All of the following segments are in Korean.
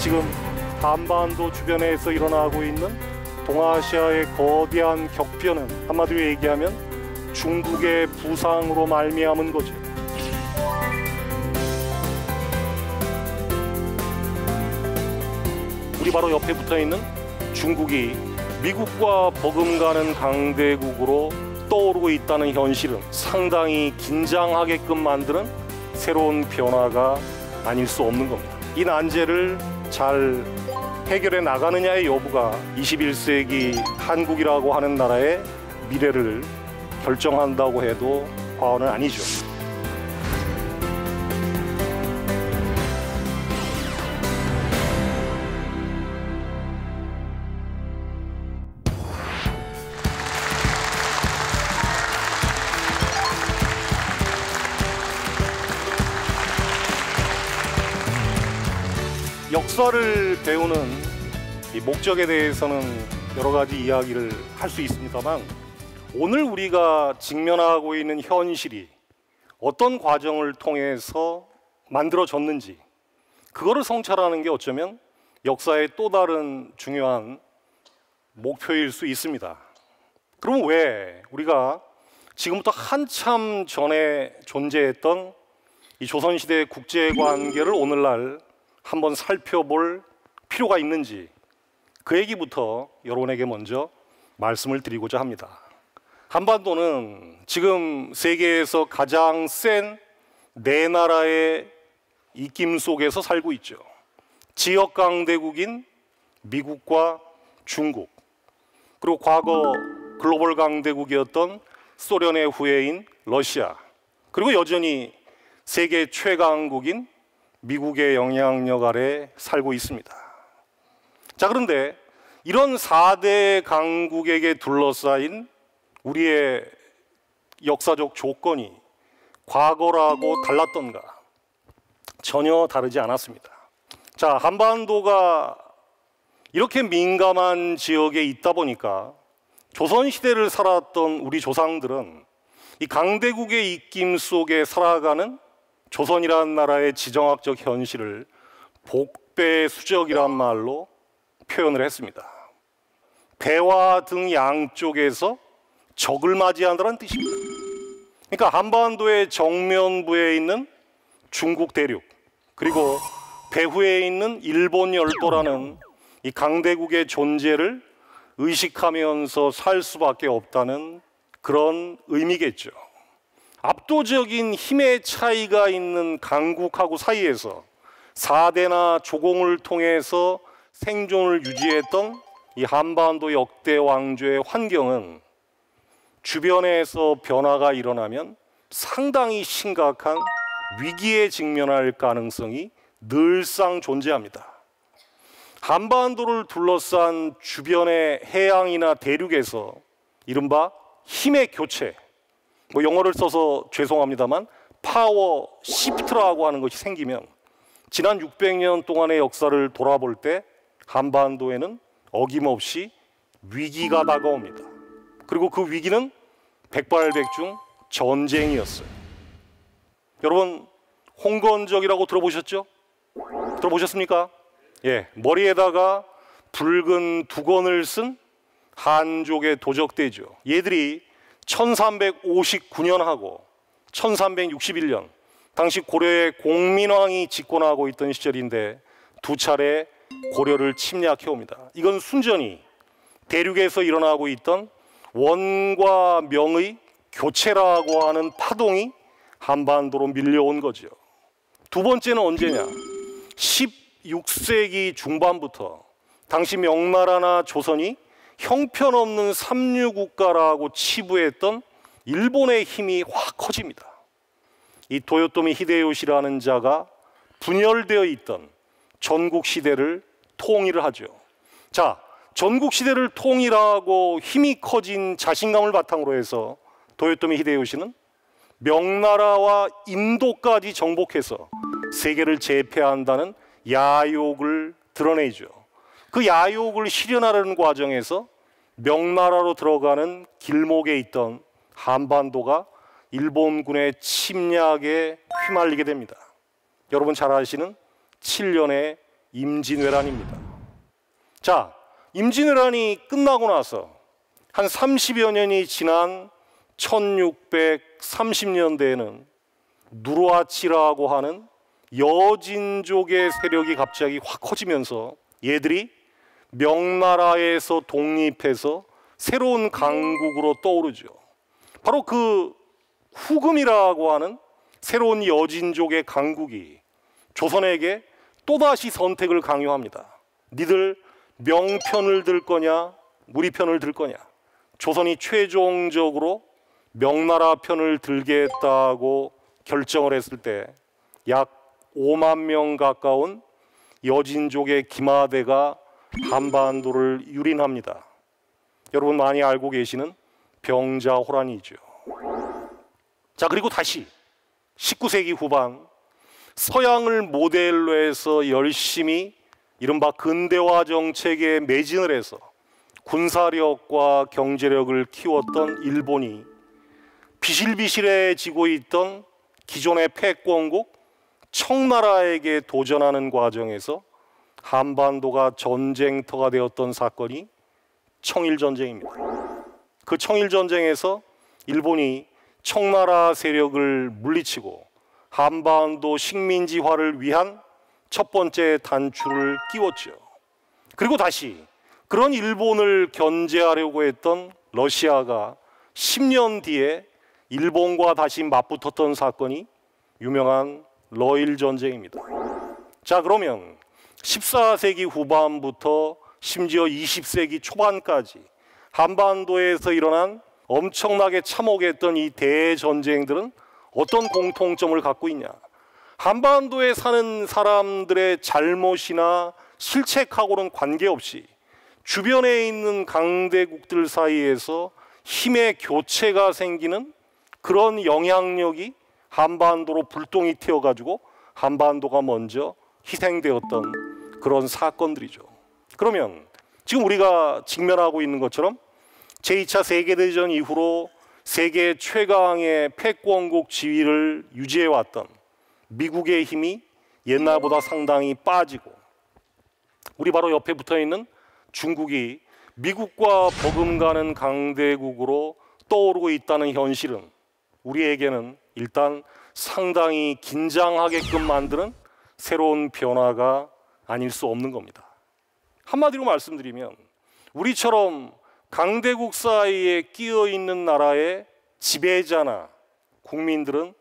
지금 한반도 주변에서 일어나고 있는 동아시아의 거대한 격변은 한마디로 얘기하면 중국의 부상으로 말미암은 거죠. 우리 바로 옆에 붙어있는 중국이 미국과 버금가는 강대국으로 떠오르고 있다는 현실은 상당히 긴장하게끔 만드는 새로운 변화가 아닐 수 없는 겁니다. 이 난제를 잘 해결해 나가느냐의 여부가 21세기 한국이라고 하는 나라의 미래를 결정한다고 해도 과언은 아니죠. 역사를 배우는 이 목적에 대해서는 여러 가지 이야기를 할 수 있습니다만, 오늘 우리가 직면하고 있는 현실이 어떤 과정을 통해서 만들어졌는지, 그거를 성찰하는 게 어쩌면 역사의 또 다른 중요한 목표일 수 있습니다. 그럼 왜 우리가 지금부터 한참 전에 존재했던 이 조선시대의 국제관계를 오늘날 한번 살펴볼 필요가 있는지, 그 얘기부터 여러분에게 먼저 말씀을 드리고자 합니다. 한반도는 지금 세계에서 가장 센 네 나라의 입김 속에서 살고 있죠. 지역 강대국인 미국과 중국, 그리고 과거 글로벌 강대국이었던 소련의 후예인 러시아, 그리고 여전히 세계 최강국인 미국의 영향력 아래 살고 있습니다. 자, 그런데 이런 4대 강국에게 둘러싸인 우리의 역사적 조건이 과거라고 달랐던가? 전혀 다르지 않았습니다. 자, 한반도가 이렇게 민감한 지역에 있다 보니까 조선시대를 살았던 우리 조상들은 이 강대국의 입김 속에 살아가는 조선이라는 나라의 지정학적 현실을 복배수적이란 말로 표현을 했습니다. 배와 등 양쪽에서 적을 맞이한다는 뜻입니다. 그러니까 한반도의 정면부에 있는 중국 대륙, 그리고 배후에 있는 일본 열도라는 이 강대국의 존재를 의식하면서 살 수밖에 없다는 그런 의미겠죠. 압도적인 힘의 차이가 있는 강국하고 사이에서 4대나 조공을 통해서 생존을 유지했던 이 한반도 역대 왕조의 환경은 주변에서 변화가 일어나면 상당히 심각한 위기에 직면할 가능성이 늘상 존재합니다. 한반도를 둘러싼 주변의 해양이나 대륙에서 이른바 힘의 교체, 영어를 써서 죄송합니다만 파워 시프트라고 하는 것이 생기면 지난 600년 동안의 역사를 돌아볼 때 한반도에는 어김없이 위기가 다가옵니다. 그리고 그 위기는 백발백중 전쟁이었어요. 여러분, 홍건적이라고 들어보셨죠? 들어보셨습니까? 예, 머리에다가 붉은 두건을 쓴 한족의 도적대죠. 얘들이 1359년하고 1361년 당시 고려의 공민왕이 집권하고 있던 시절인데 두 차례 고려를 침략해 옵니다. 이건 순전히 대륙에서 일어나고 있던 원과 명의 교체라고 하는 파동이 한반도로 밀려온 거죠. 두 번째는 언제냐? 16세기 중반부터 당시 명나라나 조선이 형편없는 삼류국가라고 치부했던 일본의 힘이 확 커집니다. 이 도요토미 히데요시라는 자가 분열되어 있던 전국시대를 통일을 하죠. 자, 전국시대를 통일하고 힘이 커진 자신감을 바탕으로 해서 도요토미 히데요시는 명나라와 인도까지 정복해서 세계를 제패한다는 야욕을 드러내죠. 그 야욕을 실현하려는 과정에서 명나라로 들어가는 길목에 있던 한반도가 일본군의 침략에 휘말리게 됩니다. 여러분 잘 아시는 7년의 임진왜란입니다. 자, 임진왜란이 끝나고 나서 한 30여 년이 지난 1630년대에는 누르하치라고 하는 여진족의 세력이 갑자기 확 커지면서 얘들이 명나라에서 독립해서 새로운 강국으로 떠오르죠. 바로 그 후금이라고 하는 새로운 여진족의 강국이 조선에게 또다시 선택을 강요합니다. 니들 명편을 들 거냐 우리 편을 들 거냐. 조선이 최종적으로 명나라 편을 들겠다고 결정을 했을 때 약 5만 명 가까운 여진족의 기마대가 한반도를 유린합니다. 여러분 많이 알고 계시는 병자호란이죠. 자, 그리고 다시 19세기 후반 서양을 모델로 해서 열심히 이른바 근대화 정책에 매진을 해서 군사력과 경제력을 키웠던 일본이 비실비실해지고 있던 기존의 패권국 청나라에게 도전하는 과정에서 한반도가 전쟁터가 되었던 사건이 청일전쟁입니다. 그 청일전쟁에서 일본이 청나라 세력을 물리치고 한반도 식민지화를 위한 첫 번째 단추를 끼웠죠. 그리고 다시 그런 일본을 견제하려고 했던 러시아가 10년 뒤에 일본과 다시 맞붙었던 사건이 유명한 러일 전쟁입니다. 자, 그러면 14세기 후반부터 심지어 20세기 초반까지 한반도에서 일어난 엄청나게 참혹했던 이 대전쟁들은 어떤 공통점을 갖고 있냐? 한반도에 사는 사람들의 잘못이나 실책하고는 관계없이 주변에 있는 강대국들 사이에서 힘의 교체가 생기는 그런 영향력이 한반도로 불똥이 튀어가지고 한반도가 먼저 희생되었던 그런 사건들이죠. 그러면 지금 우리가 직면하고 있는 것처럼 제2차 세계대전 이후로 세계 최강의 패권국 지위를 유지해왔던 미국의 힘이 옛날보다 상당히 빠지고 우리 바로 옆에 붙어있는 중국이 미국과 버금가는 강대국으로 떠오르고 있다는 현실은 우리에게는 일단 상당히 긴장하게끔 만드는 새로운 변화가 아닐 수 없는 겁니다. 한마디로 말씀드리면 우리처럼 강대국 사이에 끼어 있는 나라의 지배자나 국민들은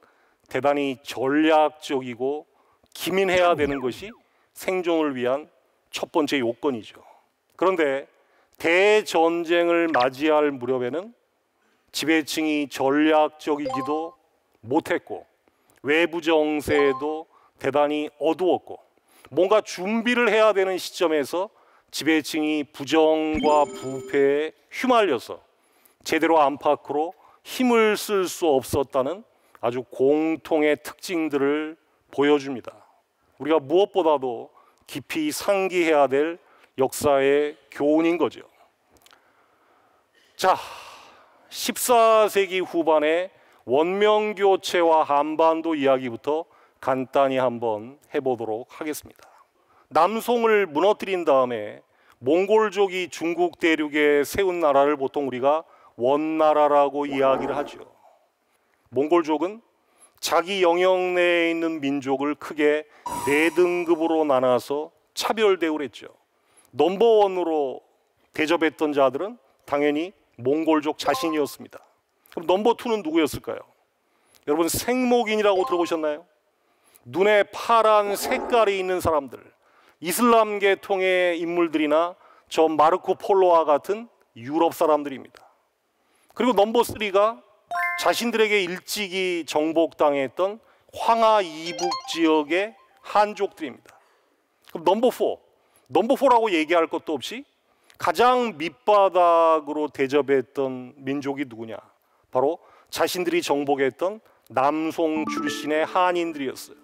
대단히 전략적이고 기민해야 되는 것이 생존을 위한 첫 번째 요건이죠. 그런데 대전쟁을 맞이할 무렵에는 지배층이 전략적이지도 못했고 외부 정세에도 대단히 어두웠고 뭔가 준비를 해야 되는 시점에서 지배층이 부정과 부패에 휘말려서 제대로 안팎으로 힘을 쓸 수 없었다는 아주 공통의 특징들을 보여줍니다. 우리가 무엇보다도 깊이 상기해야 될 역사의 교훈인 거죠. 자, 14세기 후반의 원명교체와 한반도 이야기부터 간단히 한번 해보도록 하겠습니다. 남송을 무너뜨린 다음에 몽골족이 중국 대륙에 세운 나라를 보통 우리가 원나라라고 이야기를 하죠. 몽골족은 자기 영역 내에 있는 민족을 크게 4등급으로 나눠서 차별 대우를 했죠. 넘버원으로 대접했던 자들은 당연히 몽골족 자신이었습니다. 그럼 넘버2는 누구였을까요? 여러분 생목인이라고 들어보셨나요? 눈에 파란 색깔이 있는 사람들, 이슬람 계통의 인물들이나 저 마르코 폴로와 같은 유럽 사람들입니다. 그리고 넘버3가 자신들에게 일찍이 정복당했던 황하 이북 지역의 한족들입니다. 그럼 넘버4라고 얘기할 것도 없이 가장 밑바닥으로 대접했던 민족이 누구냐? 바로 자신들이 정복했던 남송 출신의 한인들이었어요.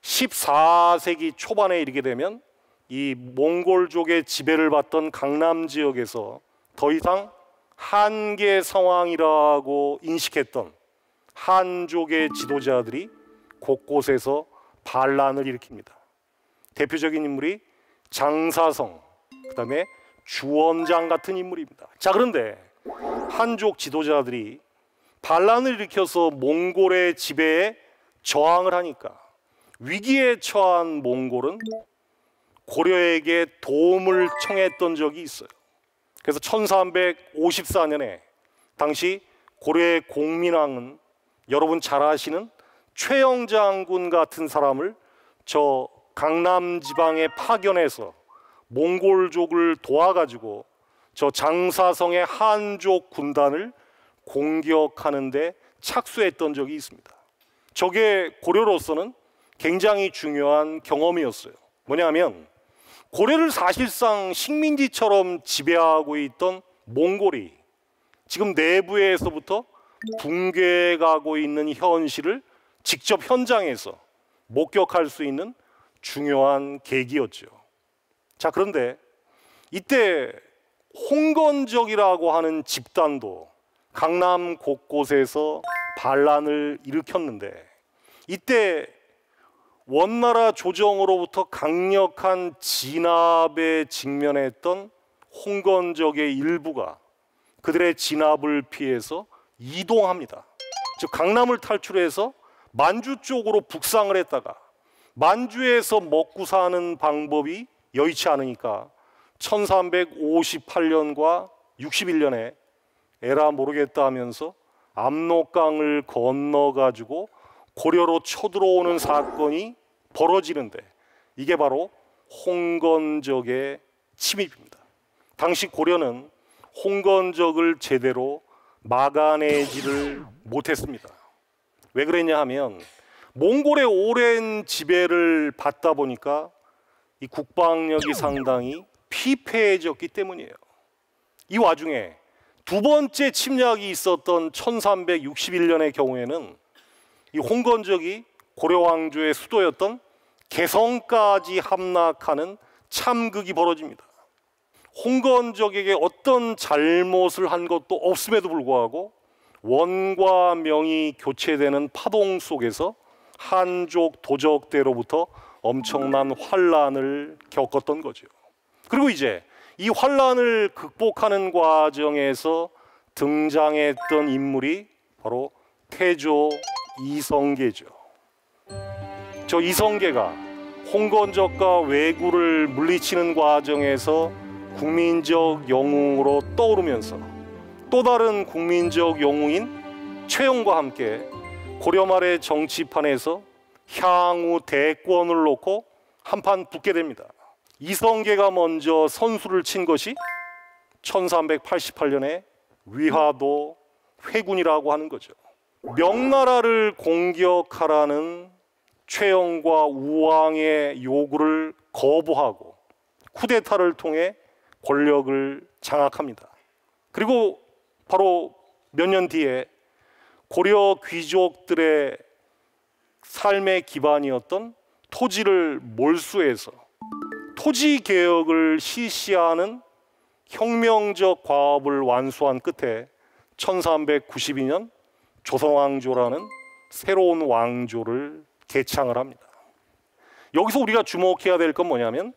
14세기 초반에 이르게 되면 이 몽골족의 지배를 받던 강남 지역에서 더 이상 한계 상황이라고 인식했던 한족의 지도자들이 곳곳에서 반란을 일으킵니다. 대표적인 인물이 장사성, 그다음에 주원장 같은 인물입니다. 자, 그런데 한족 지도자들이 반란을 일으켜서 몽골의 지배에 저항을 하니까 위기에 처한 몽골은 고려에게 도움을 청했던 적이 있어요. 그래서 1354년에 당시 고려의 공민왕은 여러분 잘 아시는 최영장군 같은 사람을 저 강남 지방에 파견해서 몽골족을 도와가지고 저 장사성의 한족 군단을 공격하는 데 착수했던 적이 있습니다. 저게 고려로서는 굉장히 중요한 경험이었어요. 뭐냐면 고려를 사실상 식민지처럼 지배하고 있던 몽골이 지금 내부에서부터 붕괴가고 있는 현실을 직접 현장에서 목격할 수 있는 중요한 계기였죠. 자, 그런데 이때 홍건적이라고 하는 집단도 강남 곳곳에서 반란을 일으켰는데 이때 원나라 조정으로부터 강력한 진압에 직면했던 홍건적의 일부가 그들의 진압을 피해서 이동합니다. 즉 강남을 탈출해서 만주 쪽으로 북상을 했다가 만주에서 먹고 사는 방법이 여의치 않으니까 1358년과 61년에 에라 모르겠다 하면서 압록강을 건너가지고 고려로 쳐들어오는 사건이 벌어지는데 이게 바로 홍건적의 침입입니다. 당시 고려는 홍건적을 제대로 막아내지를 못했습니다. 왜 그랬냐 하면 몽골의 오랜 지배를 받다 보니까 이 국방력이 상당히 피폐해졌기 때문이에요. 이 와중에 두 번째 침략이 있었던 1361년의 경우에는 이 홍건적이 고려 왕조의 수도였던 개성까지 함락하는 참극이 벌어집니다. 홍건적에게 어떤 잘못을 한 것도 없음에도 불구하고 원과 명이 교체되는 파동 속에서 한족 도적대로부터 엄청난 환란을 겪었던 거죠. 그리고 이제 이 환란을 극복하는 과정에서 등장했던 인물이 바로 태조 이성계죠. 저 이성계가 홍건적과 왜구를 물리치는 과정에서 국민적 영웅으로 떠오르면서 또 다른 국민적 영웅인 최영과 함께 고려 말의 정치판에서 향후 대권을 놓고 한판 붙게 됩니다. 이성계가 먼저 선수를 친 것이 1388년에 위화도 회군이라고 하는 거죠. 명나라를 공격하라는 최영과 우왕의 요구를 거부하고 쿠데타를 통해 권력을 장악합니다. 그리고 바로 몇 년 뒤에 고려 귀족들의 삶의 기반이었던 토지를 몰수해서 토지 개혁을 실시하는 혁명적 과업을 완수한 끝에 1392년 조선왕조라는 새로운 왕조를 개창을 합니다. 여기서 우리가 주목해야 될 건 뭐냐면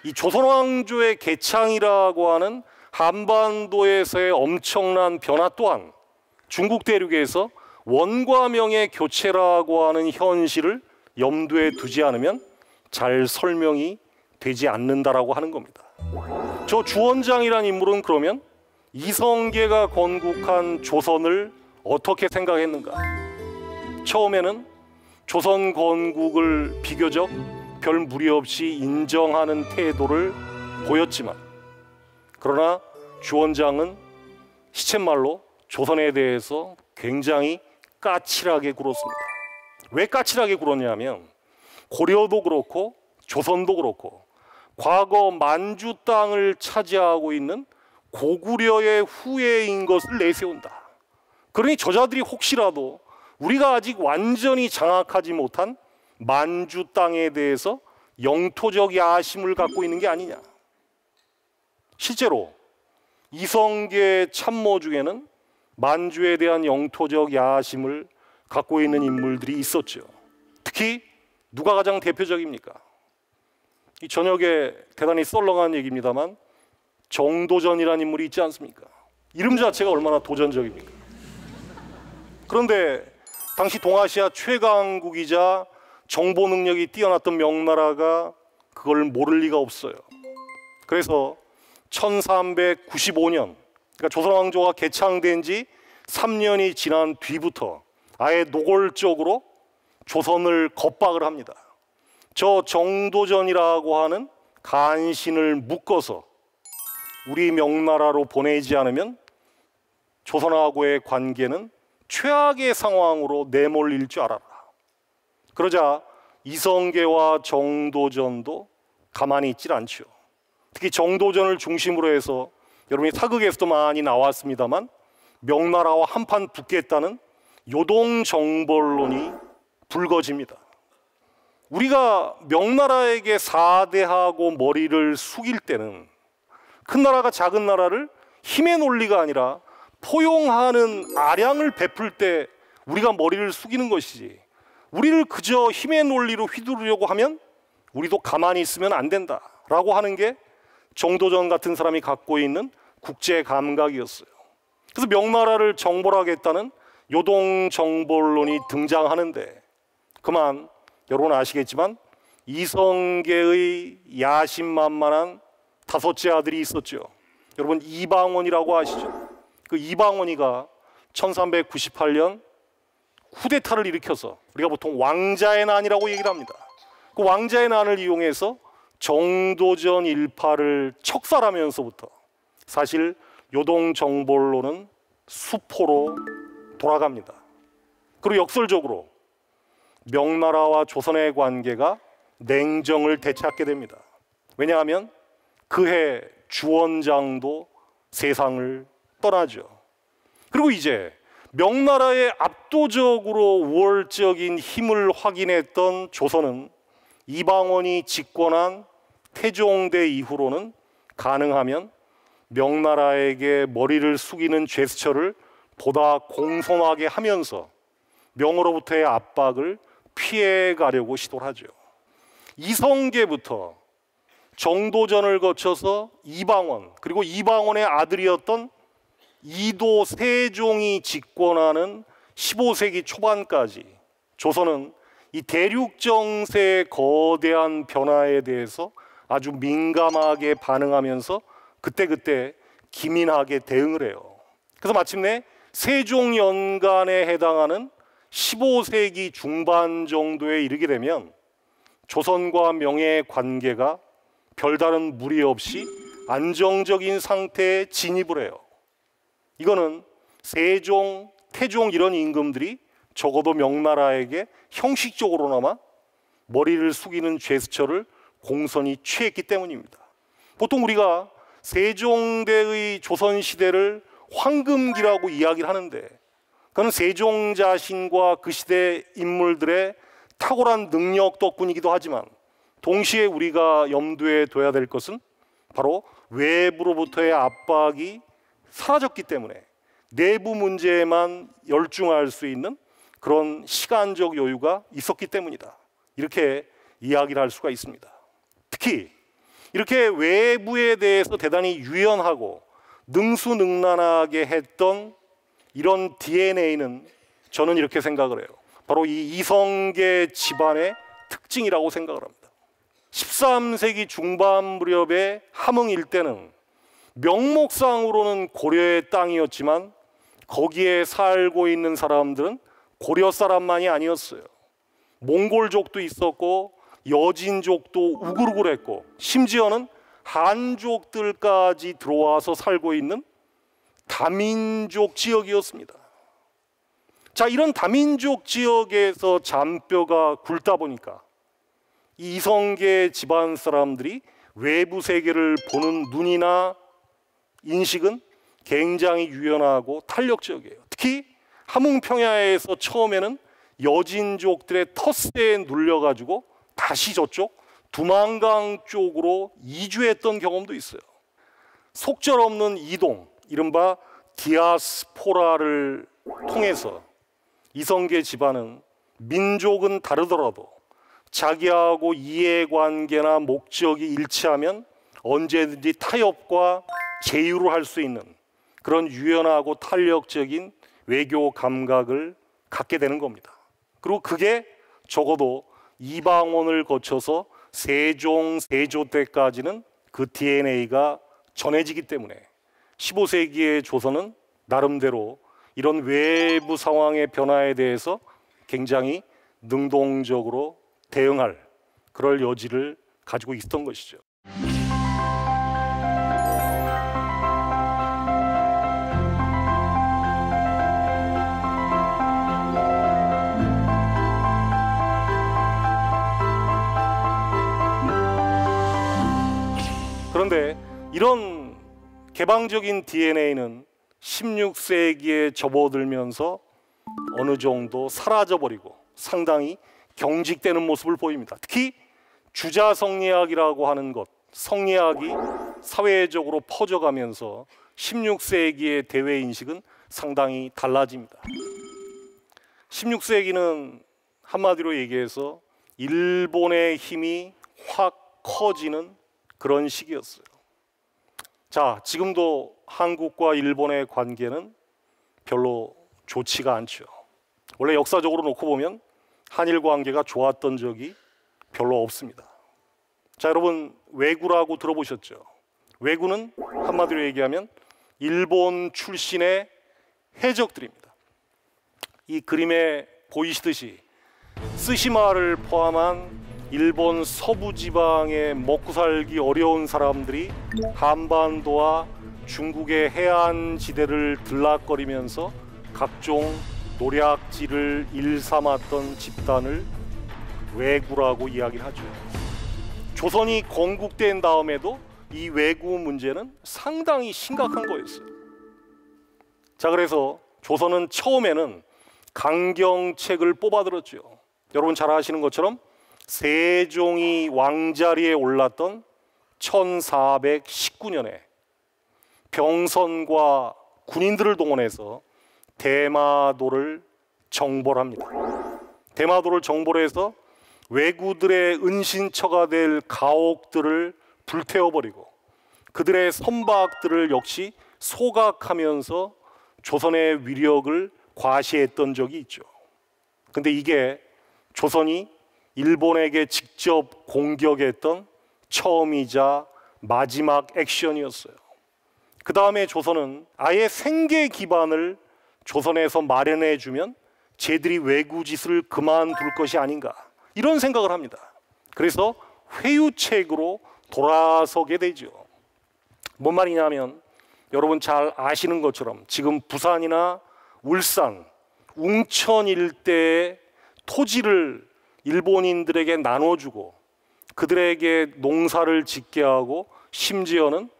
이 조선왕조의 개창이라고 하는 한반도에서의 엄청난 변화 또한 중국 대륙에서 원과 명의 교체라고 하는 현실을 염두에 두지 않으면 잘 설명이 되지 않는다라고 하는 겁니다. 저 주원장이라는 인물은 그러면 이성계가 건국한 조선을 어떻게 생각했는가? 처음에는 조선 건국을 비교적 별 무리 없이 인정하는 태도를 보였지만 그러나 주원장은 시쳇말로 조선에 대해서 굉장히 까칠하게 굴었습니다. 왜 까칠하게 굴었냐면 고려도 그렇고 조선도 그렇고 과거 만주 땅을 차지하고 있는 고구려의 후예인 것을 내세운다. 그러니 저자들이 혹시라도 우리가 아직 완전히 장악하지 못한 만주 땅에 대해서 영토적 야심을 갖고 있는 게 아니냐. 실제로 이성계 참모 중에는 만주에 대한 영토적 야심을 갖고 있는 인물들이 있었죠. 특히 누가 가장 대표적입니까? 이 저녁에 대단히 썰렁한 얘기입니다만 정도전이라는 인물이 있지 않습니까? 이름 자체가 얼마나 도전적입니까? 그런데 당시 동아시아 최강국이자 정보 능력이 뛰어났던 명나라가 그걸 모를 리가 없어요. 그래서 1395년, 그러니까 조선왕조가 개창된 지 3년이 지난 뒤부터 아예 노골적으로 조선을 겁박을 합니다. 저 정도전이라고 하는 간신을 묶어서 우리 명나라로 보내지 않으면 조선하고의 관계는 최악의 상황으로 내몰릴 줄 알아라. 그러자 이성계와 정도전도 가만히 있질 않죠. 특히 정도전을 중심으로 해서 여러분이 사극에서도 많이 나왔습니다만 명나라와 한판 붙겠다는 요동정벌론이 불거집니다. 우리가 명나라에게 사대하고 머리를 숙일 때는 큰 나라가 작은 나라를 힘의 논리가 아니라 포용하는 아량을 베풀 때 우리가 머리를 숙이는 것이지, 우리를 그저 힘의 논리로 휘두르려고 하면 우리도 가만히 있으면 안 된다라고 하는 게 정도전 같은 사람이 갖고 있는 국제 감각이었어요. 그래서 명나라를 정벌하겠다는 요동정벌론이 등장하는데, 그만 여러분 아시겠지만 이성계의 야심만만한 다섯째 아들이 있었죠. 여러분 이방원이라고 아시죠? 그 이방원이가 1398년 쿠데타를 일으켜서 우리가 보통 왕자의 난이라고 얘기를 합니다. 그 왕자의 난을 이용해서 정도전 일파를 척살하면서부터 사실 요동정벌론은 수포로 돌아갑니다. 그리고 역설적으로 명나라와 조선의 관계가 냉정을 되찾게 됩니다. 왜냐하면 그해 주원장도 세상을 떠나죠. 그리고 이제 명나라의 압도적으로 우월적인 힘을 확인했던 조선은 이방원이 집권한 태종대 이후로는 가능하면 명나라에게 머리를 숙이는 제스처를 보다 공손하게 하면서 명으로부터의 압박을 피해가려고 시도를 하죠. 이성계부터 정도전을 거쳐서 이방원, 그리고 이방원의 아들이었던 이도 세종이 집권하는 15세기 초반까지 조선은 이 대륙 정세의 거대한 변화에 대해서 아주 민감하게 반응하면서 그때그때 기민하게 대응을 해요. 그래서 마침내 세종 연간에 해당하는 15세기 중반 정도에 이르게 되면 조선과 명의 관계가 별다른 무리 없이 안정적인 상태에 진입을 해요. 이거는 세종, 태종 이런 임금들이 적어도 명나라에게 형식적으로나마 머리를 숙이는 제스처를 공손히 취했기 때문입니다. 보통 우리가 세종대의 조선시대를 황금기라고 이야기를 하는데, 그건 세종 자신과 그 시대 인물들의 탁월한 능력 덕분이기도 하지만 동시에 우리가 염두에 둬야 될 것은 바로 외부로부터의 압박이 사라졌기 때문에 내부 문제에만 열중할 수 있는 그런 시간적 여유가 있었기 때문이다. 이렇게 이야기를 할 수가 있습니다. 특히 이렇게 외부에 대해서 대단히 유연하고 능수능란하게 했던 이런 DNA는 저는 이렇게 생각을 해요. 바로 이 이성계 집안의 특징이라고 생각을 합니다. 13세기 중반 무렵의 함흥 일대는 명목상으로는 고려의 땅이었지만 거기에 살고 있는 사람들은 고려 사람만이 아니었어요. 몽골족도 있었고 여진족도 우글우글했고 심지어는 한족들까지 들어와서 살고 있는 다민족 지역이었습니다. 자, 이런 다민족 지역에서 잔뼈가 굵다 보니까 이 이성계 집안 사람들이 외부 세계를 보는 눈이나 인식은 굉장히 유연하고 탄력적이에요. 특히 함흥평야에서 처음에는 여진족들의 텃세에 눌려가지고 다시 저쪽 두만강 쪽으로 이주했던 경험도 있어요. 속절없는 이동, 이른바 디아스포라를 통해서 이성계 집안은 민족은 다르더라도 자기하고 이해관계나 목적이 일치하면 언제든지 타협과 제휴를 할 수 있는 그런 유연하고 탄력적인 외교 감각을 갖게 되는 겁니다. 그리고 그게 적어도 이방원을 거쳐서 세종, 세조 때까지는 그 DNA가 전해지기 때문에 15세기의 조선은 나름대로 이런 외부 상황의 변화에 대해서 굉장히 능동적으로 대응할 그럴 여지를 가지고 있었던 것이죠. 그런데 이런 개방적인 DNA는 16세기에 접어들면서 어느 정도 사라져버리고 상당히 경직되는 모습을 보입니다. 특히 주자성리학이라고 하는 것, 성리학이 사회적으로 퍼져가면서 16세기의 대외인식은 상당히 달라집니다. 16세기는 한마디로 얘기해서 일본의 힘이 확 커지는 그런 시기였어요. 자, 지금도 한국과 일본의 관계는 별로 좋지가 않죠. 원래 역사적으로 놓고 보면 한일 관계가 좋았던 적이 별로 없습니다. 자, 여러분 왜구라고 들어보셨죠? 왜구는 한마디로 얘기하면 일본 출신의 해적들입니다. 이 그림에 보이시듯이 쓰시마를 포함한 일본 서부 지방에 먹고 살기 어려운 사람들이 한반도와 중국의 해안 지대를 들락거리면서 각종 노략질을 일삼았던 집단을 왜구라고 이야기를 하죠. 조선이 건국된 다음에도 이 왜구 문제는 상당히 심각한 거였어요. 자, 그래서 조선은 처음에는 강경책을 뽑아들었죠. 여러분 잘 아시는 것처럼 세종이 왕자리에 올랐던 1419년에 병선과 군인들을 동원해서 대마도를 정벌합니다. 대마도를 정벌해서 왜구들의 은신처가 될 가옥들을 불태워버리고 그들의 선박들을 역시 소각하면서 조선의 위력을 과시했던 적이 있죠. 근데 이게 조선이 일본에게 직접 공격했던 처음이자 마지막 액션이었어요. 그 다음에 조선은 아예 생계 기반을 조선에서 마련해주면 쟤들이 왜구짓을 그만둘 것이 아닌가 이런 생각을 합니다. 그래서 회유책으로 돌아서게 되죠. 뭔 말이냐면 여러분 잘 아시는 것처럼 지금 부산이나 울산, 웅천 일대의 토지를 일본인들에게 나눠주고 그들에게 농사를 짓게 하고 심지어는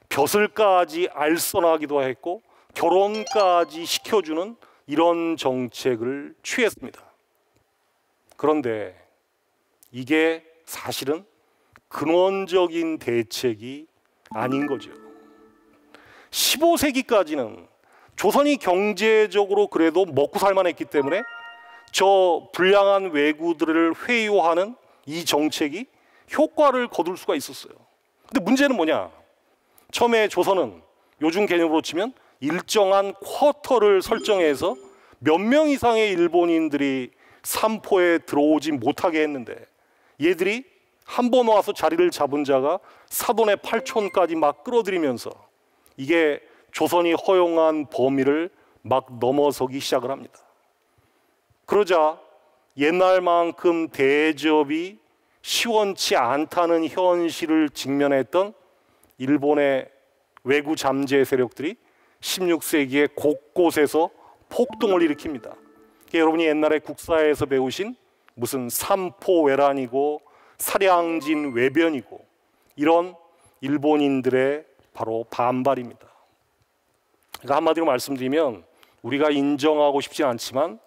벼슬까지 알선하기도 했고 결혼까지 시켜주는 이런 정책을 취했습니다. 그런데 이게 사실은 근원적인 대책이 아닌 거죠. 15세기까지는 조선이 경제적으로 그래도 먹고 살만했기 때문에 저 불량한 왜구들을 회유하는 이 정책이 효과를 거둘 수가 있었어요. 근데 문제는 뭐냐? 처음에 조선은 요즘 개념으로 치면 일정한 쿼터를 설정해서 몇 명 이상의 일본인들이 삼포에 들어오지 못하게 했는데 얘들이 한 번 와서 자리를 잡은 자가 사돈의 8촌까지 막 끌어들이면서 이게 조선이 허용한 범위를 막 넘어서기 시작을 합니다. 그러자 옛날만큼 대접이 시원치 않다는 현실을 직면했던 일본의 왜구 잠재 세력들이 16세기에 곳곳에서 폭동을 일으킵니다. 그러니까 여러분이 옛날에 국사에서 배우신 무슨 삼포외란이고 사량진 외변이고 이런 일본인들의 바로 반발입니다. 그러니까 한마디로 말씀드리면 우리가 인정하고 싶지 않지만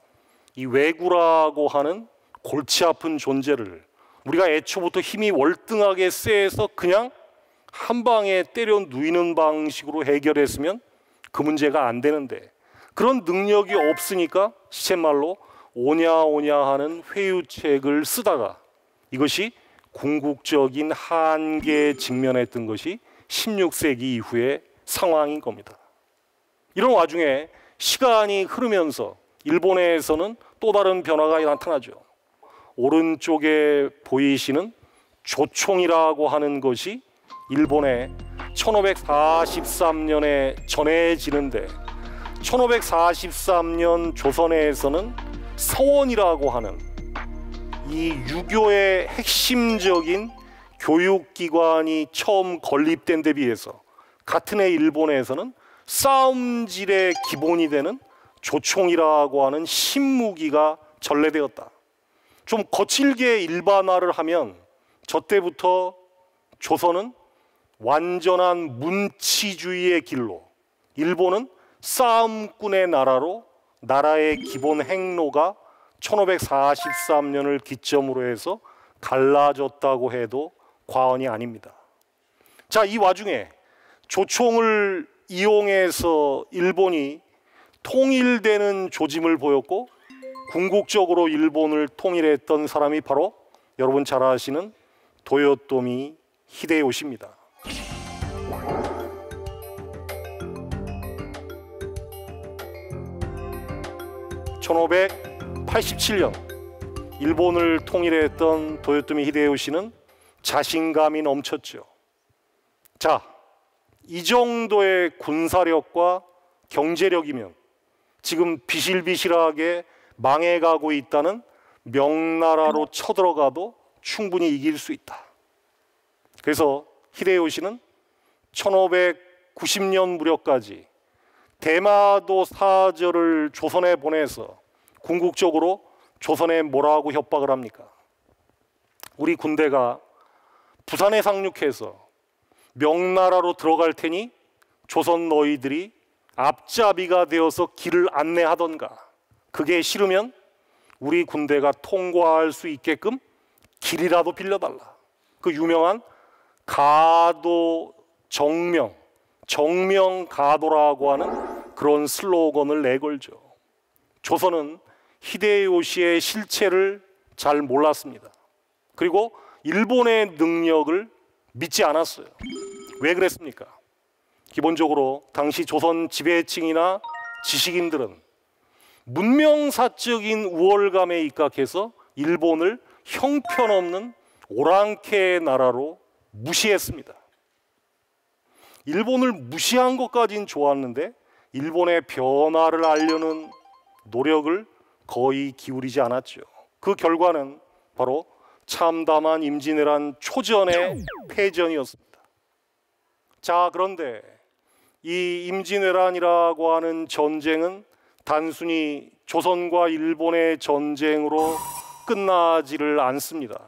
이 왜구라고 하는 골치 아픈 존재를 우리가 애초부터 힘이 월등하게 세서 그냥 한 방에 때려 누이는 방식으로 해결했으면 그 문제가 안 되는데 그런 능력이 없으니까 시쳇말로 오냐오냐 하는 회유책을 쓰다가 이것이 궁극적인 한계에 직면했던 것이 16세기 이후의 상황인 겁니다. 이런 와중에 시간이 흐르면서 일본에서는 또 다른 변화가 나타나죠. 오른쪽에 보이시는 조총이라고 하는 것이 일본에 1543년에 전해지는데 1543년 조선에서는 서원이라고 하는 이 유교의 핵심적인 교육기관이 처음 건립된 데 비해서 같은 해 일본에서는 싸움질의 기본이 되는 조총이라고 하는 신무기가 전래되었다. 좀 거칠게 일반화를 하면 저 때부터 조선은 완전한 문치주의의 길로, 일본은 싸움꾼의 나라로 나라의 기본 행로가 1543년을 기점으로 해서 갈라졌다고 해도 과언이 아닙니다. 자, 이 와중에 조총을 이용해서 일본이 통일되는 조짐을 보였고 궁극적으로 일본을 통일했던 사람이 바로 여러분 잘 아시는 도요토미 히데요시입니다. 1587년 일본을 통일했던 도요토미 히데요시는 자신감이 넘쳤죠. 자, 이 정도의 군사력과 경제력이면 지금 비실비실하게 망해가고 있다는 명나라로 쳐들어가도 충분히 이길 수 있다. 그래서 히데요시는 1590년 무렵까지 대마도 사절을 조선에 보내서 궁극적으로 조선에 뭐라고 협박을 합니까? 우리 군대가 부산에 상륙해서 명나라로 들어갈 테니 조선 너희들이 앞잡이가 되어서 길을 안내하던가, 그게 싫으면 우리 군대가 통과할 수 있게끔 길이라도 빌려달라. 그 유명한 가도 정명, 정명가도라고 하는 그런 슬로건을 내걸죠. 조선은 히데요시의 실체를 잘 몰랐습니다. 그리고 일본의 능력을 믿지 않았어요. 왜 그랬습니까? 기본적으로 당시 조선 지배층이나 지식인들은 문명사적인 우월감에 입각해서 일본을 형편없는 오랑캐의 나라로 무시했습니다. 일본을 무시한 것까지는 좋았는데 일본의 변화를 알려는 노력을 거의 기울이지 않았죠. 그 결과는 바로 참담한 임진왜란 초전의 패전이었습니다. 자, 그런데 이 임진왜란이라고 하는 전쟁은 단순히 조선과 일본의 전쟁으로 끝나지를 않습니다.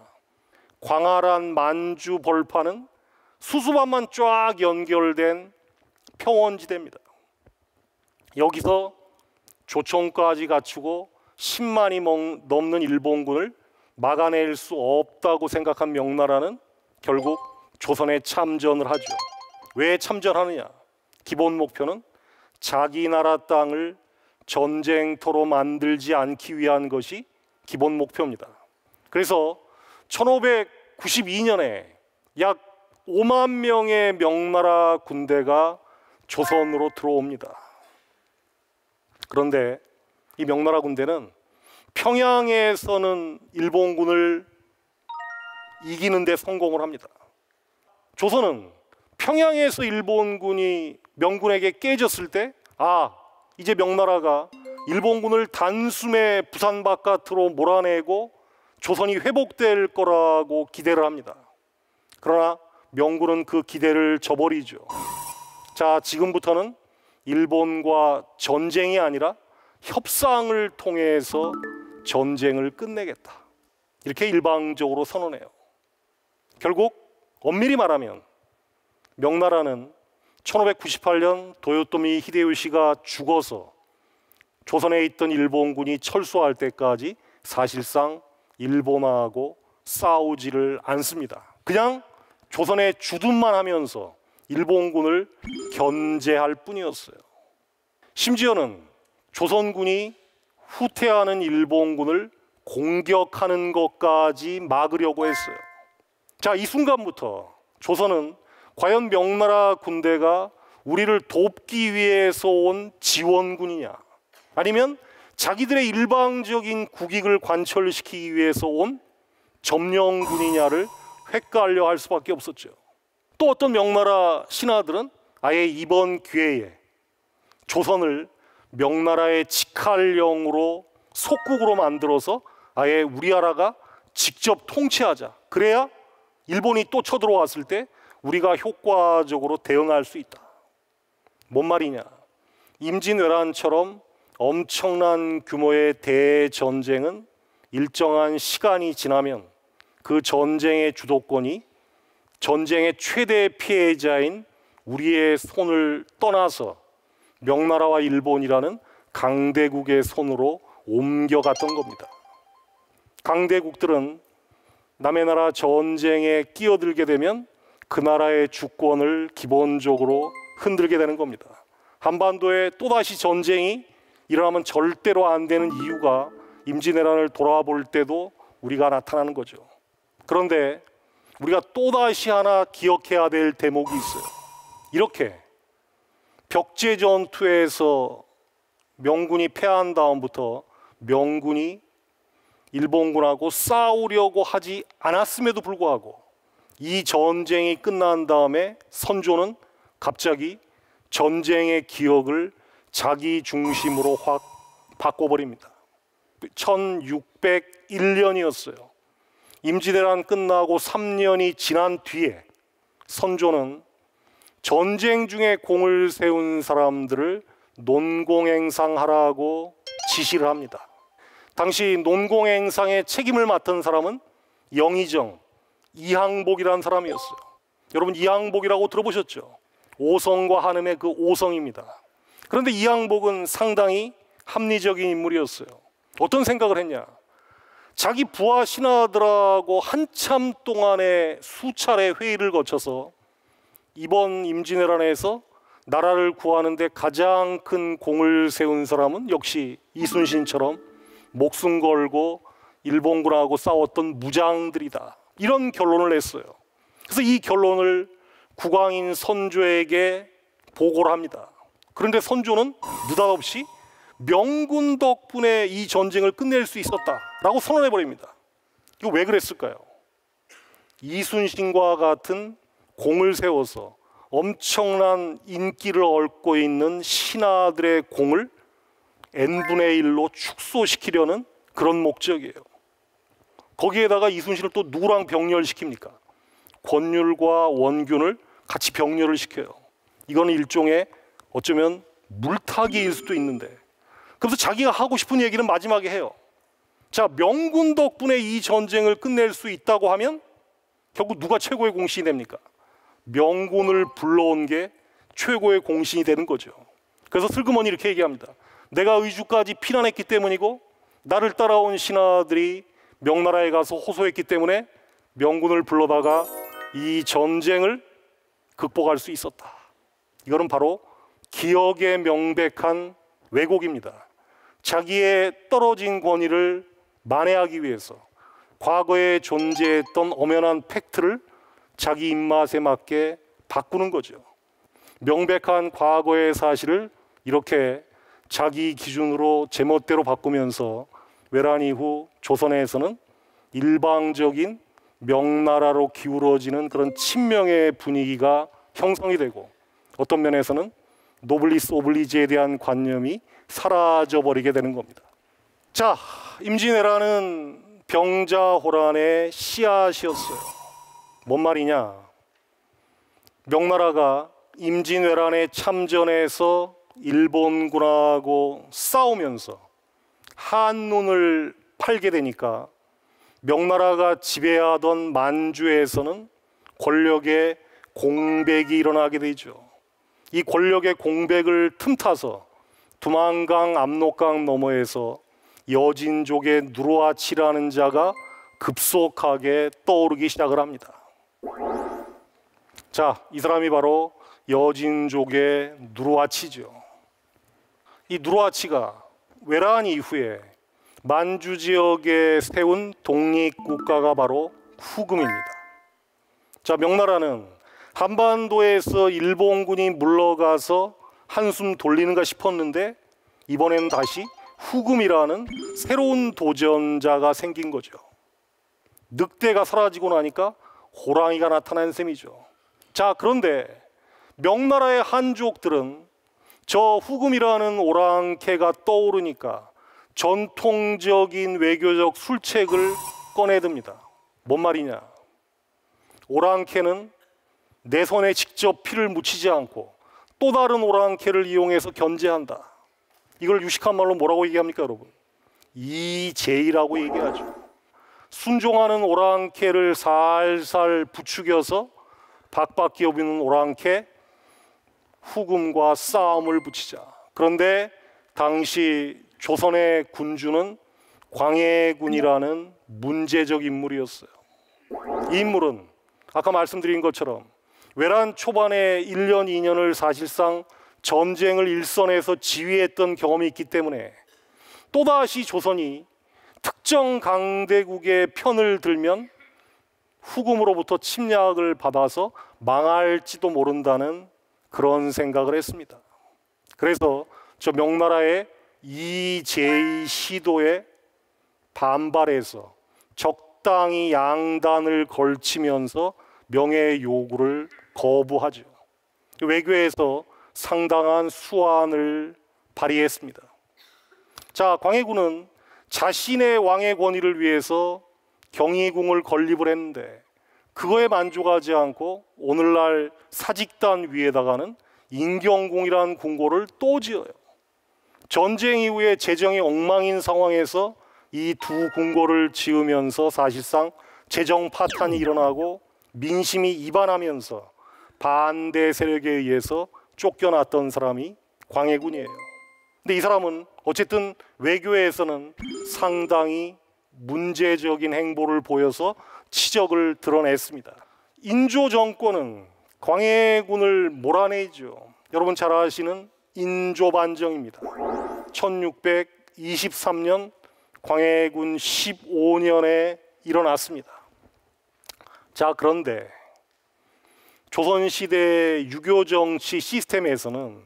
광활한 만주 벌판은 수수밭만 쫙 연결된 평원지대입니다. 여기서 조총까지 갖추고 10만이 넘는 일본군을 막아낼 수 없다고 생각한 명나라는 결국 조선에 참전을 하죠. 왜 참전하느냐? 기본 목표는 자기 나라 땅을 전쟁터로 만들지 않기 위한 것이 기본 목표입니다. 그래서 1592년에 약 5만 명의 명나라 군대가 조선으로 들어옵니다. 그런데 이 명나라 군대는 평양에서는 일본군을 이기는 데 성공을 합니다. 조선은 평양에서 일본군이 명군에게 깨졌을 때, 아, 이제 명나라가 일본군을 단숨에 부산 바깥으로 몰아내고 조선이 회복될 거라고 기대를 합니다. 그러나 명군은 그 기대를 저버리죠. 자, 지금부터는 일본과 전쟁이 아니라 협상을 통해서 전쟁을 끝내겠다. 이렇게 일방적으로 선언해요. 결국 엄밀히 말하면 명나라는 1598년 도요토미 히데요시가 죽어서 조선에 있던 일본군이 철수할 때까지 사실상 일본하고 싸우지를 않습니다. 그냥 조선에 주둔만 하면서 일본군을 견제할 뿐이었어요. 심지어는 조선군이 후퇴하는 일본군을 공격하는 것까지 막으려고 했어요. 자, 이 순간부터 조선은 과연 명나라 군대가 우리를 돕기 위해서 온 지원군이냐, 아니면 자기들의 일방적인 국익을 관철시키기 위해서 온 점령군이냐를 헷갈려 할 수밖에 없었죠. 또 어떤 명나라 신하들은 아예 이번 기회에 조선을 명나라의 직할령으로 속국으로 만들어서 아예 우리나라가 직접 통치하자, 그래야 일본이 또 쳐들어왔을 때 우리가 효과적으로 대응할 수 있다. 뭔 말이냐, 임진왜란처럼 엄청난 규모의 대전쟁은 일정한 시간이 지나면 그 전쟁의 주도권이 전쟁의 최대 피해자인 우리의 손을 떠나서 명나라와 일본이라는 강대국의 손으로 옮겨갔던 겁니다. 강대국들은 남의 나라 전쟁에 끼어들게 되면 그 나라의 주권을 기본적으로 흔들게 되는 겁니다. 한반도에 또다시 전쟁이 일어나면 절대로 안 되는 이유가 임진왜란을 돌아볼 때도 우리가 나타나는 거죠. 그런데 우리가 또다시 하나 기억해야 될 대목이 있어요. 이렇게 벽제 전투에서 명군이 패한 다음부터 명군이 일본군하고 싸우려고 하지 않았음에도 불구하고 이 전쟁이 끝난 다음에 선조는 갑자기 전쟁의 기억을 자기 중심으로 확 바꿔버립니다. 1601년이었어요. 임진왜란 끝나고 3년이 지난 뒤에 선조는 전쟁 중에 공을 세운 사람들을 논공행상하라고 지시를 합니다. 당시 논공행상의 책임을 맡은 사람은 영의정 이항복이라는 사람이었어요. 여러분, 이항복이라고 들어보셨죠? 오성과 한음의 그 오성입니다. 그런데 이항복은 상당히 합리적인 인물이었어요. 어떤 생각을 했냐, 자기 부하 신하들하고 한참 동안의 수차례 회의를 거쳐서 이번 임진왜란에서 나라를 구하는데 가장 큰 공을 세운 사람은 역시 이순신처럼 목숨 걸고 일본군하고 싸웠던 무장들이다, 이런 결론을 냈어요. 그래서 이 결론을 국왕인 선조에게 보고를 합니다. 그런데 선조는 느닷없이 명군 덕분에 이 전쟁을 끝낼 수 있었다라고 선언해버립니다. 이거 왜 그랬을까요? 이순신과 같은 공을 세워서 엄청난 인기를 얻고 있는 신하들의 공을 n분의 1로 축소시키려는 그런 목적이에요. 거기에다가 이순신을 또 누구랑 병렬시킵니까? 권율과 원균을 같이 병렬을 시켜요. 이거는 일종의 어쩌면 물타기일 수도 있는데, 그래서 자기가 하고 싶은 얘기는 마지막에 해요. 자, 명군 덕분에 이 전쟁을 끝낼 수 있다고 하면 결국 누가 최고의 공신이 됩니까? 명군을 불러온 게 최고의 공신이 되는 거죠. 그래서 슬그머니 이렇게 얘기합니다. 내가 의주까지 피난했기 때문이고 나를 따라온 신하들이 명나라에 가서 호소했기 때문에 명군을 불러다가 이 전쟁을 극복할 수 있었다. 이거는 바로 기억에 명백한 왜곡입니다. 자기의 떨어진 권위를 만회하기 위해서 과거에 존재했던 엄연한 팩트를 자기 입맛에 맞게 바꾸는 거죠. 명백한 과거의 사실을 이렇게 자기 기준으로 제멋대로 바꾸면서 외란 이후 조선에서는 일방적인 명나라로 기울어지는 그런 친명의 분위기가 형성이 되고, 어떤 면에서는 노블리스 오블리지에 대한 관념이 사라져버리게 되는 겁니다. 자, 임진왜란은 병자호란의 씨앗이었어요. 뭔 말이냐, 명나라가 임진왜란에 참전해서 일본군하고 싸우면서 한눈을 팔게 되니까 명나라가 지배하던 만주에서는 권력의 공백이 일어나게 되죠. 이 권력의 공백을 틈타서 두만강 압록강 너머에서 여진족의 누르하치라는 자가 급속하게 떠오르기 시작을 합니다. 자, 이 사람이 바로 여진족의 누르하치죠. 이 누르하치가 외란 이후에 만주 지역에 세운 독립국가가 바로 후금입니다. 자, 명나라는 한반도에서 일본군이 물러가서 한숨 돌리는가 싶었는데 이번에는 다시 후금이라는 새로운 도전자가 생긴 거죠. 늑대가 사라지고 나니까 호랑이가 나타난 셈이죠. 자, 그런데 명나라의 한족들은 저 후금이라는 오랑캐가 떠오르니까 전통적인 외교적 술책을 꺼내듭니다. 뭔 말이냐? 오랑캐는 내 손에 직접 피를 묻히지 않고 또 다른 오랑캐를 이용해서 견제한다. 이걸 유식한 말로 뭐라고 얘기합니까, 여러분? 이제이라고 얘기하죠. 순종하는 오랑캐를 살살 부추겨서 박박 기어비는 오랑캐 후금과 싸움을 붙이자. 그런데 당시 조선의 군주는 광해군이라는 문제적 인물이었어요. 이 인물은 아까 말씀드린 것처럼 외란 초반에 1년, 2년을 사실상 전쟁을 일선에서 지휘했던 경험이 있기 때문에 또다시 조선이 특정 강대국의 편을 들면 후금으로부터 침략을 받아서 망할지도 모른다는 그런 생각을 했습니다. 그래서 저 명나라의 이제의 시도에 반발해서 적당히 양단을 걸치면서 명예 요구를 거부하죠. 외교에서 상당한 수완을 발휘했습니다. 자, 광해군은 자신의 왕의 권위를 위해서 경희궁을 건립을 했는데 그거에 만족하지 않고 오늘날 사직단 위에다가는 인경궁이라는 궁궐을 또 지어요. 전쟁 이후에 재정이 엉망인 상황에서 이 두 궁궐을 지으면서 사실상 재정 파탄이 일어나고 민심이 이반하면서 반대 세력에 의해서 쫓겨났던 사람이 광해군이에요. 근데 이 사람은 어쨌든 외교에서는 상당히 문제적인 행보를 보여서 치적을 드러냈습니다. 인조 정권은 광해군을 몰아내죠. 여러분 잘 아시는 인조반정입니다. 1623년 광해군 15년에 일어났습니다. 자, 그런데 조선시대 유교 정치 시스템에서는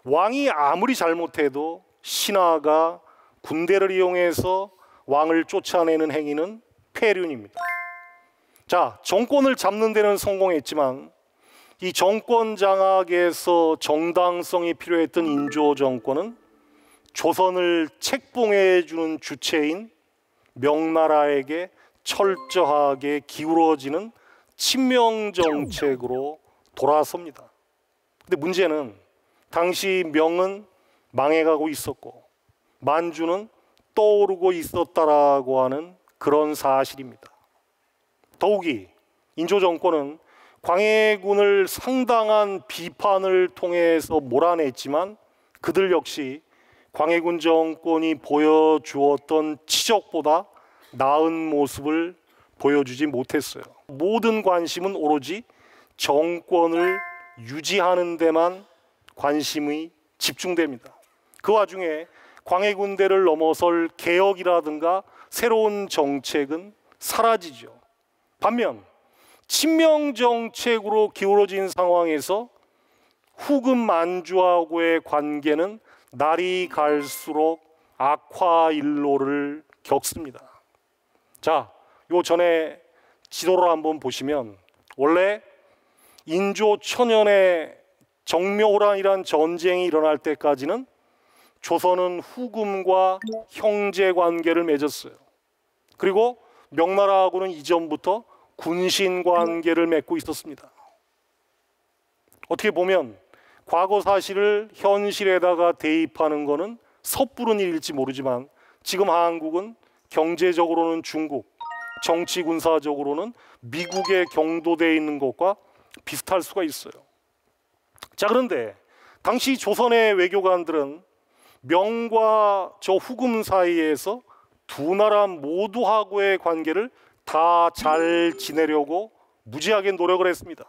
왕이 아무리 잘못해도 신하가 군대를 이용해서 왕을 쫓아내는 행위는 폐륜입니다. 자, 정권을 잡는 데는 성공했지만 이 정권 장악에서 정당성이 필요했던 인조 정권은 조선을 책봉해 주는 주체인 명나라에게 철저하게 기울어지는 친명 정책으로 돌아섭니다. 근데 문제는 당시 명은 망해가고 있었고 만주는 떠오르고 있었다라고 하는 그런 사실입니다. 더욱이 인조 정권은 광해군을 상당한 비판을 통해서 몰아냈지만 그들 역시 광해군 정권이 보여주었던 치적보다 나은 모습을 보여주지 못했어요. 모든 관심은 오로지 정권을 유지하는 데만 관심이 집중됩니다. 그 와중에 광해군대를 넘어설 개혁이라든가 새로운 정책은 사라지죠. 반면 친명 정책으로 기울어진 상황에서 후금 만주하고의 관계는 날이 갈수록 악화일로를 겪습니다. 자, 요 전에 지도를 한번 보시면 원래 인조 천년에 정묘호란이란 전쟁이 일어날 때까지는 조선은 후금과 형제 관계를 맺었어요. 그리고 명나라하고는 이전부터 군신 관계를 맺고 있었습니다. 어떻게 보면 과거 사실을 현실에다가 대입하는 것은 섣부른 일일지 모르지만 지금 한국은 경제적으로는 중국, 정치 군사적으로는 미국에 경도되어 있는 것과 비슷할 수가 있어요. 자, 그런데 당시 조선의 외교관들은 명과 저 후금 사이에서 두 나라 모두하고의 관계를 다 잘 지내려고 무지하게 노력을 했습니다.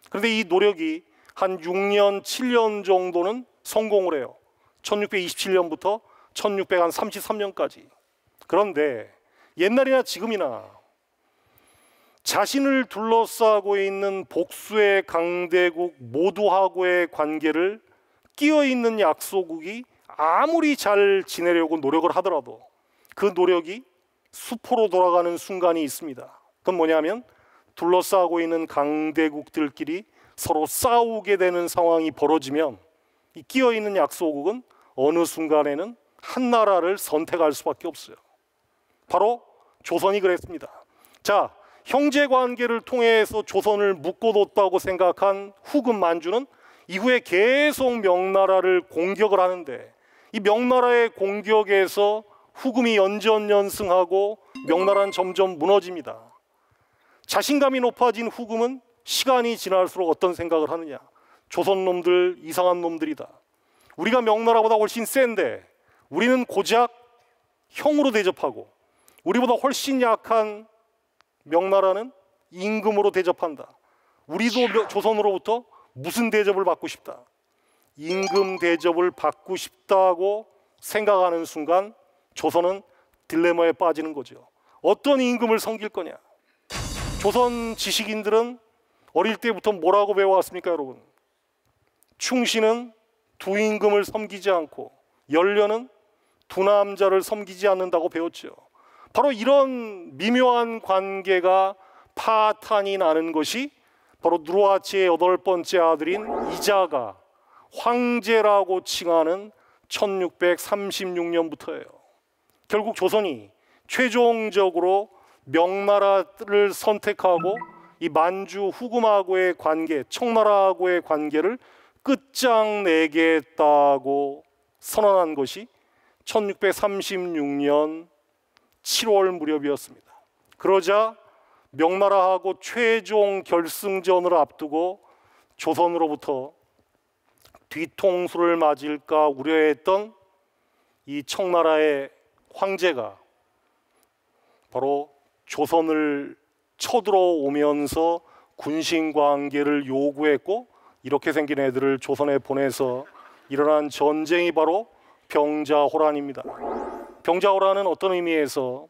그런데 이 노력이 한 6년, 7년 정도는 성공을 해요. 1627년부터 1633년까지. 그런데 옛날이나 지금이나 자신을 둘러싸고 있는 복수의 강대국 모두하고의 관계를 끼어있는 약소국이 아무리 잘 지내려고 노력을 하더라도 그 노력이 수포로 돌아가는 순간이 있습니다. 그건 뭐냐면 둘러싸고 있는 강대국들끼리 서로 싸우게 되는 상황이 벌어지면 이 끼어있는 약소국은 어느 순간에는 한 나라를 선택할 수밖에 없어요. 바로 조선이 그랬습니다. 자, 형제관계를 통해서 조선을 묶어뒀다고 생각한 후금 만주는 이후에 계속 명나라를 공격을 하는데 이 명나라의 공격에서 후금이 연전연승하고 명나라는 점점 무너집니다. 자신감이 높아진 후금은 시간이 지날수록 어떤 생각을 하느냐, 조선 놈들 이상한 놈들이다. 우리가 명나라보다 훨씬 센데 우리는 고작 형으로 대접하고 우리보다 훨씬 약한 명나라는 임금으로 대접한다. 우리도 조선으로부터 무슨 대접을 받고 싶다. 임금 대접을 받고 싶다고 생각하는 순간 조선은 딜레마에 빠지는 거죠. 어떤 임금을 섬길 거냐. 조선 지식인들은 어릴 때부터 뭐라고 배워왔습니까, 여러분? 충신은 두 임금을 섬기지 않고 연료는 두 남자를 섬기지 않는다고 배웠죠. 바로 이런 미묘한 관계가 파탄이 나는 것이 바로 누르하치의 8번째 아들인 이자가 황제라고 칭하는 1636년부터예요. 결국 조선이 최종적으로 명나라를 선택하고 이 만주 후금하고의 관계, 청나라하고의 관계를 끝장내겠다고 선언한 것이 1636년 7월 무렵이었습니다. 그러자 명나라하고 최종 결승전을 앞두고 조선으로부터 뒤통수를 맞을까 우려했던 이 청나라의 황제가 바로 조선을 쳐들어오면서 군신관계를 요구했고, 이렇게 생긴 애들을 조선에 보내서 일어난 전쟁이 바로 병자호란입니다. 병자호란은 어떤 의미에서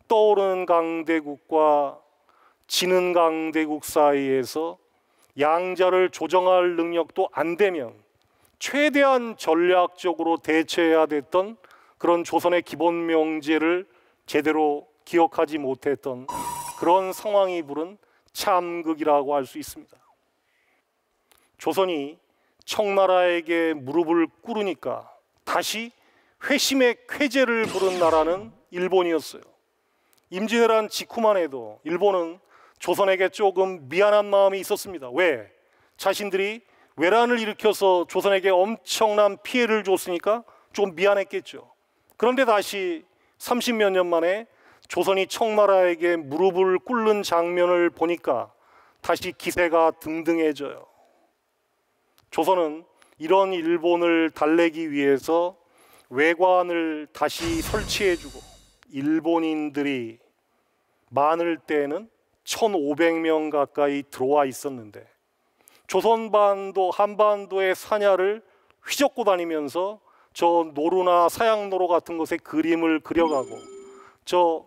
떠오르는 강대국과 지는 강대국 사이에서 양자를 조정할 능력도 안 되면 최대한 전략적으로 대처해야 됐던 그런 조선의 기본 명제를 제대로 기억하지 못했던 그런 상황이 부른 참극이라고 할 수 있습니다. 조선이 청나라에게 무릎을 꿇으니까 다시 회심의 쾌제를 부른 나라는 일본이었어요. 임진왜란 직후만 해도 일본은 조선에게 조금 미안한 마음이 있었습니다. 왜? 자신들이 외란을 일으켜서 조선에게 엄청난 피해를 줬으니까 좀 미안했겠죠. 그런데 다시 30몇 년 만에 조선이 청나라에게 무릎을 꿇는 장면을 보니까 다시 기세가 등등해져요. 조선은 이런 일본을 달래기 위해서 외관을 다시 설치해주고, 일본인들이 많을 때는 1,500명 가까이 들어와 있었는데 조선반도 한반도의 사냐를 휘젓고 다니면서 저 노루나 사양노루 같은 것에 그림을 그려가고 저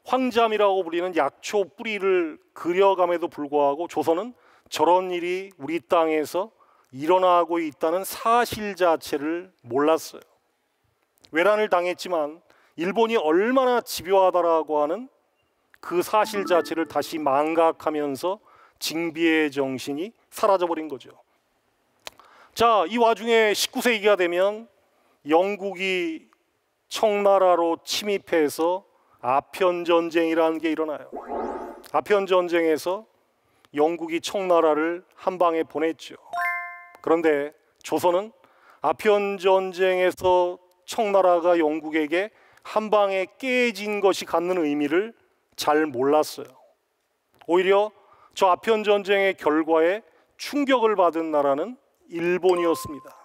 황잠이라고 불리는 약초 뿌리를 그려감에도 불구하고 조선은 저런 일이 우리 땅에서 일어나고 있다는 사실 자체를 몰랐어요. 외란을 당했지만 일본이 얼마나 집요하다라고 하는 그 사실 자체를 다시 망각하면서 징비의 정신이 사라져버린 거죠. 자, 이 와중에 19세기가 되면 영국이 청나라로 침입해서 아편전쟁이라는 게 일어나요. 아편전쟁에서 영국이 청나라를 한 방에 보냈죠. 그런데 조선은 아편전쟁에서 청나라가 영국에게 한 방에 깨진 것이 갖는 의미를 잘 몰랐어요. 오히려 저 아편전쟁의 결과에 충격을 받은 나라는 일본이었습니다.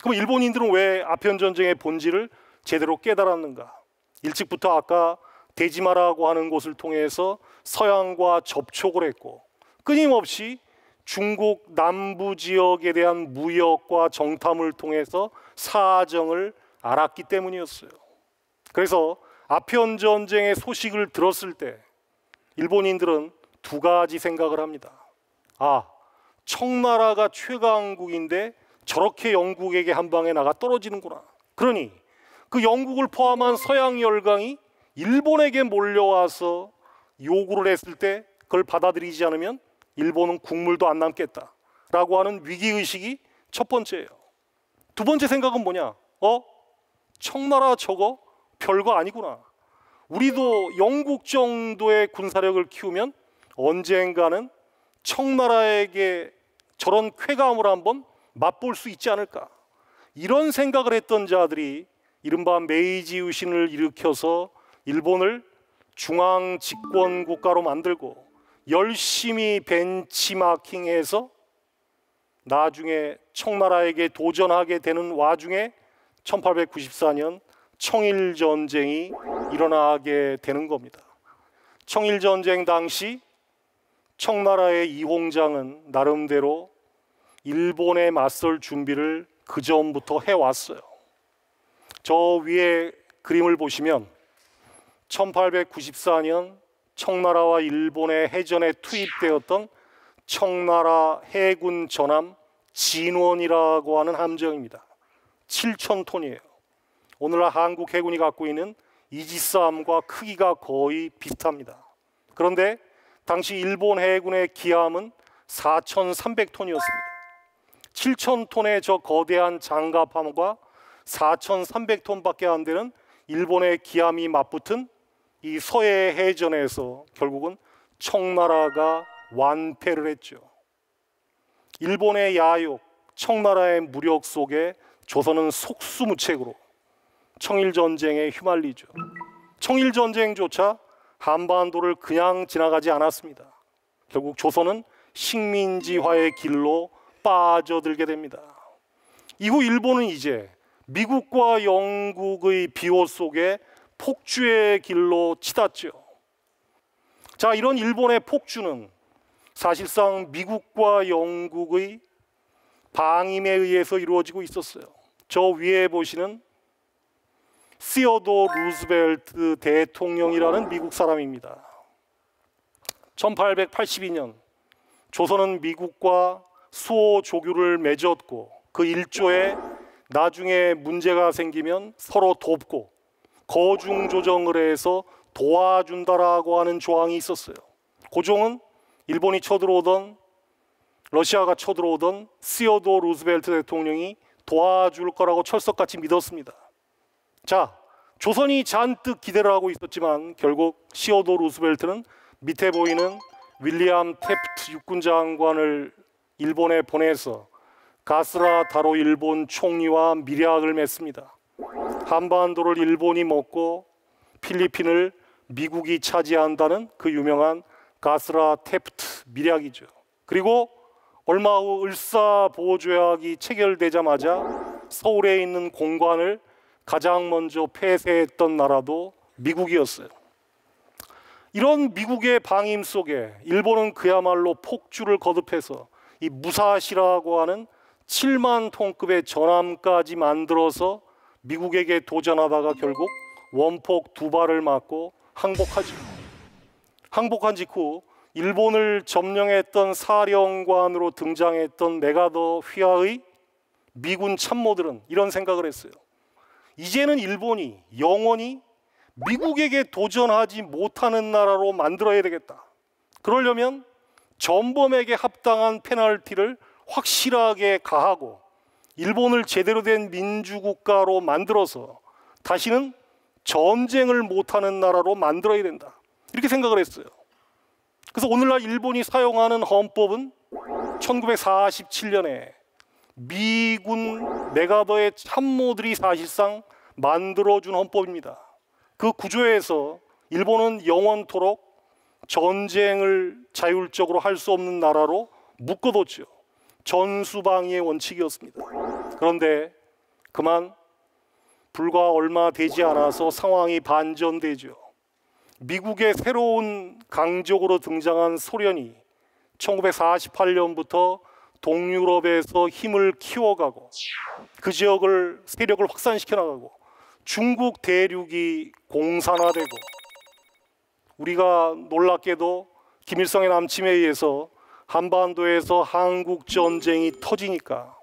그럼 일본인들은 왜 아편전쟁의 본질을 제대로 깨달았는가? 일찍부터 아까 대지마라고 하는 곳을 통해서 서양과 접촉을 했고 끊임없이 중국 남부 지역에 대한 무역과 정탐을 통해서 사정을 알았기 때문이었어요. 그래서 아편 전쟁의 소식을 들었을 때 일본인들은 두 가지 생각을 합니다. 아, 청나라가 최강국인데 저렇게 영국에게 한 방에 나가 떨어지는구나. 그러니 그 영국을 포함한 서양 열강이 일본에게 몰려와서 요구를 했을 때 그걸 받아들이지 않으면 일본은 국물도 안 남겠다라고 하는 위기의식이 첫 번째예요. 두 번째 생각은 뭐냐? 청나라 저거 별거 아니구나. 우리도 영국 정도의 군사력을 키우면 언젠가는 청나라에게 저런 쾌감을 한번 맛볼 수 있지 않을까. 이런 생각을 했던 자들이 이른바 메이지 유신을 일으켜서 일본을 중앙 집권 국가로 만들고 열심히 벤치마킹해서 나중에 청나라에게 도전하게 되는 와중에 1894년 청일전쟁이 일어나게 되는 겁니다. 청일전쟁 당시 청나라의 이홍장은 나름대로 일본에 맞설 준비를 그 전부터 해왔어요. 저 위에 그림을 보시면 1894년 청나라와 일본의 해전에 투입되었던 청나라 해군 전함 진원이라고 하는 함정입니다. 7,000톤이에요. 오늘날 한국 해군이 갖고 있는 이지스함과 크기가 거의 비슷합니다. 그런데 당시 일본 해군의 기함은 4,300톤이었습니다. 7,000톤의 저 거대한 장갑함과 4,300톤밖에 안 되는 일본의 기함이 맞붙은 이 서해 해전에서 결국은 청나라가 완패를 했죠. 일본의 야욕, 청나라의 무력 속에 조선은 속수무책으로 청일전쟁에 휘말리죠. 청일전쟁조차 한반도를 그냥 지나가지 않았습니다. 결국 조선은 식민지화의 길로 빠져들게 됩니다. 이후 일본은 이제 미국과 영국의 비호 속에 폭주의 길로 치닫죠. 자, 이런 일본의 폭주는 사실상 미국과 영국의 방임에 의해서 이루어지고 있었어요. 저 위에 보시는 시어도 루즈벨트 대통령이라는 미국 사람입니다. 1882년 조선은 미국과 수호 조규를 맺었고 그 일조에 나중에 문제가 생기면 서로 돕고 거중 조정을 해서 도와준다라고 하는 조항이 있었어요. 그 조항은 일본이 쳐들어오던 러시아가 쳐들어오던 시어도 루즈벨트 대통령이 도와줄 거라고 철석같이 믿었습니다. 자, 조선이 잔뜩 기대를 하고 있었지만 결국 시어도 루즈벨트는 밑에 보이는 윌리엄 태프트 육군 장관을 일본에 보내서 가스라 다로 일본 총리와 밀약을 맺습니다. 한반도를 일본이 먹고 필리핀을 미국이 차지한다는 그 유명한 가스라 태프트 밀약이죠. 그리고 얼마 후 을사보조약이 체결되자마자 서울에 있는 공관을 가장 먼저 폐쇄했던 나라도 미국이었어요. 이런 미국의 방임 속에 일본은 그야말로 폭주를 거듭해서 이 무사시라고 하는 7만 톤급의 전함까지 만들어서 미국에게 도전하다가 결국 원폭 2발을 맞고 항복하죠. 항복한 직후 일본을 점령했던 사령관으로 등장했던 메가더 휘하의 미군 참모들은 이런 생각을 했어요. 이제는 일본이 영원히 미국에게 도전하지 못하는 나라로 만들어야 되겠다. 그러려면 전범에게 합당한 페널티를 확실하게 가하고 일본을 제대로 된 민주국가로 만들어서 다시는 전쟁을 못하는 나라로 만들어야 된다. 이렇게 생각을 했어요. 그래서 오늘날 일본이 사용하는 헌법은 1947년에 미군 메가더의 참모들이 사실상 만들어준 헌법입니다. 그 구조에서 일본은 영원토록 전쟁을 자율적으로 할 수 없는 나라로 묶어뒀죠. 전수방위의 원칙이었습니다. 그런데 그만 불과 얼마 되지 않아서 상황이 반전되죠. 미국의 새로운 강적으로 등장한 소련이 1948년부터 동유럽에서 힘을 키워가고 그 지역을 세력을 확산시켜 나가고 중국 대륙이 공산화되고 우리가 놀랍게도 김일성의 남침에 의해서 한반도에서 한국 전쟁이 터지니까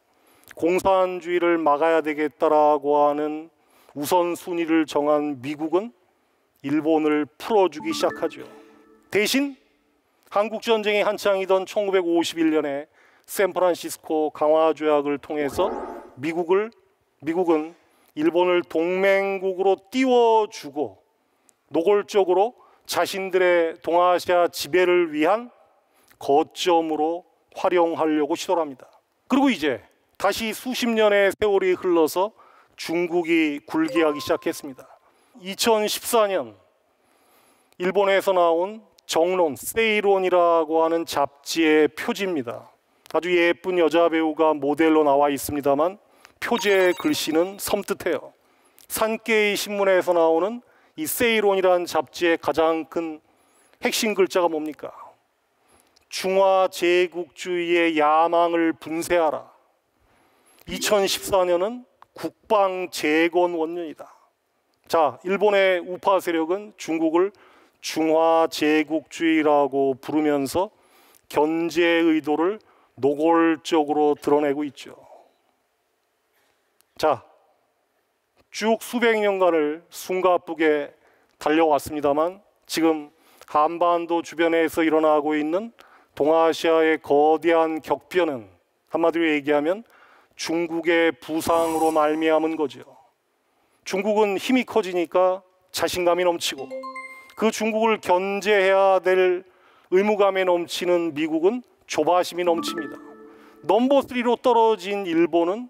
공산주의를 막아야 되겠다라고 하는 우선순위를 정한 미국은 일본을 풀어주기 시작하죠. 대신 한국 전쟁이 한창이던 1951년에 샌프란시스코 강화 조약을 통해서 미국은 일본을 동맹국으로 띄워주고 노골적으로 자신들의 동아시아 지배를 위한 거점으로 활용하려고 시도를 합니다. 그리고 이제 다시 수십 년의 세월이 흘러서 중국이 굴기하기 시작했습니다. 2014년 일본에서 나온 정론, 세이론이라고 하는 잡지의 표지입니다. 아주 예쁜 여자 배우가 모델로 나와 있습니다만 표지의 글씨는 섬뜩해요. 산케이 신문에서 나오는 이 세이론이라는 잡지의 가장 큰 핵심 글자가 뭡니까? 중화 제국주의의 야망을 분쇄하라. 2014년은 국방 재건 원년이다. 자, 일본의 우파 세력은 중국을 중화 제국주의라고 부르면서 견제 의도를 노골적으로 드러내고 있죠. 자, 쭉 수백 년간을 숨가쁘게 달려왔습니다만 지금 한반도 주변에서 일어나고 있는 동아시아의 거대한 격변은 한마디로 얘기하면 중국의 부상으로 말미암은 거죠. 중국은 힘이 커지니까 자신감이 넘치고 그 중국을 견제해야 될 의무감에 넘치는 미국은 조바심이 넘칩니다. 넘버 3로 떨어진 일본은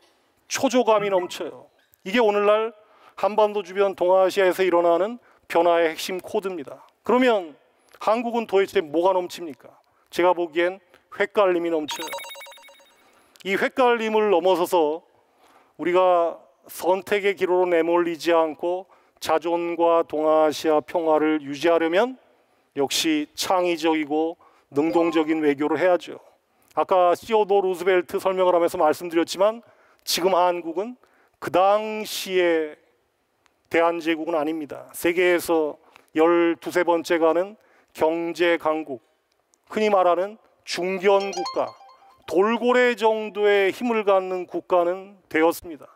초조감이 넘쳐요. 이게 오늘날 한반도 주변 동아시아에서 일어나는 변화의 핵심 코드입니다. 그러면 한국은 도대체 뭐가 넘칩니까? 제가 보기엔 헷갈림이 넘쳐요. 이 헷갈림을 넘어서서 우리가 선택의 기로로 내몰리지 않고 자존과 동아시아 평화를 유지하려면 역시 창의적이고 능동적인 외교를 해야죠. 아까 시어도 루즈벨트 설명을 하면서 말씀드렸지만 지금 한국은 그 당시에 대한제국은 아닙니다. 세계에서 12~13번째 가는 경제 강국, 흔히 말하는 중견 국가, 돌고래 정도의 힘을 갖는 국가는 되었습니다.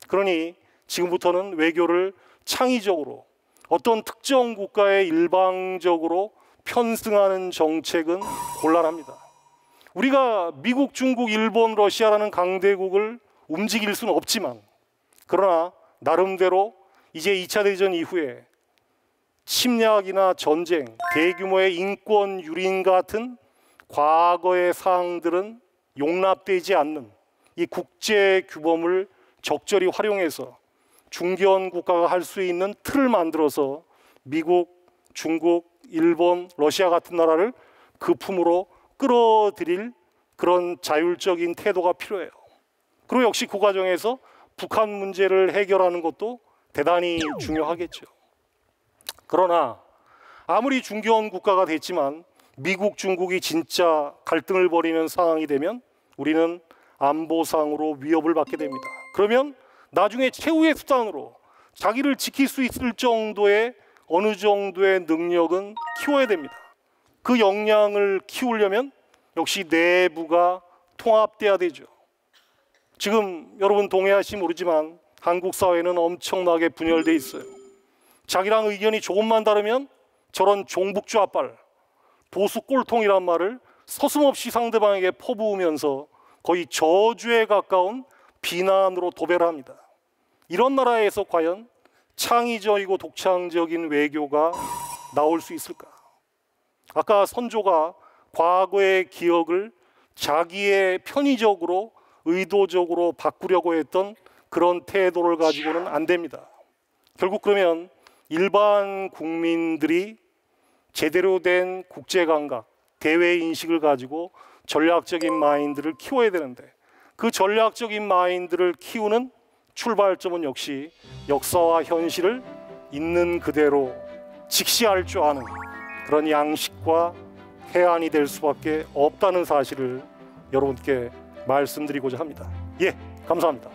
그러니 지금부터는 외교를 창의적으로 어떤 특정 국가에 일방적으로 편승하는 정책은 곤란합니다. 우리가 미국, 중국, 일본, 러시아라는 강대국을 움직일 수는 없지만 그러나 나름대로 이제 2차 대전 이후에 침략이나 전쟁, 대규모의 인권 유린 같은 과거의 사항들은 용납되지 않는 이 국제 규범을 적절히 활용해서 중견 국가가 할 수 있는 틀을 만들어서 미국, 중국, 일본, 러시아 같은 나라를 그 품으로 끌어들일 그런 자율적인 태도가 필요해요. 그리고 역시 그 과정에서 북한 문제를 해결하는 것도 대단히 중요하겠죠. 그러나 아무리 중견 국가가 됐지만 미국, 중국이 진짜 갈등을 벌이는 상황이 되면 우리는 안보상으로 위협을 받게 됩니다. 그러면 나중에 최후의 수단으로 자기를 지킬 수 있을 정도의 어느 정도의 능력은 키워야 됩니다. 그 역량을 키우려면 역시 내부가 통합돼야 되죠. 지금 여러분 동의하실지 모르지만 한국 사회는 엄청나게 분열돼 있어요. 자기랑 의견이 조금만 다르면 저런 종북좌빨, 보수 꼴통이란 말을 서슴없이 상대방에게 퍼부으면서 거의 저주에 가까운 비난으로 도배를 합니다. 이런 나라에서 과연 창의적이고 독창적인 외교가 나올 수 있을까? 아까 선조가 과거의 기억을 자기의 편의적으로 의도적으로 바꾸려고 했던 그런 태도를 가지고는 안 됩니다. 결국 그러면 일반 국민들이 제대로 된 국제감각, 대외인식을 가지고 전략적인 마인드를 키워야 되는데 그 전략적인 마인드를 키우는 출발점은 역시 역사와 현실을 있는 그대로 직시할 줄 아는 그런 양식과 해안이 될 수밖에 없다는 사실을 여러분께 말씀드리고자 합니다. 예, 감사합니다.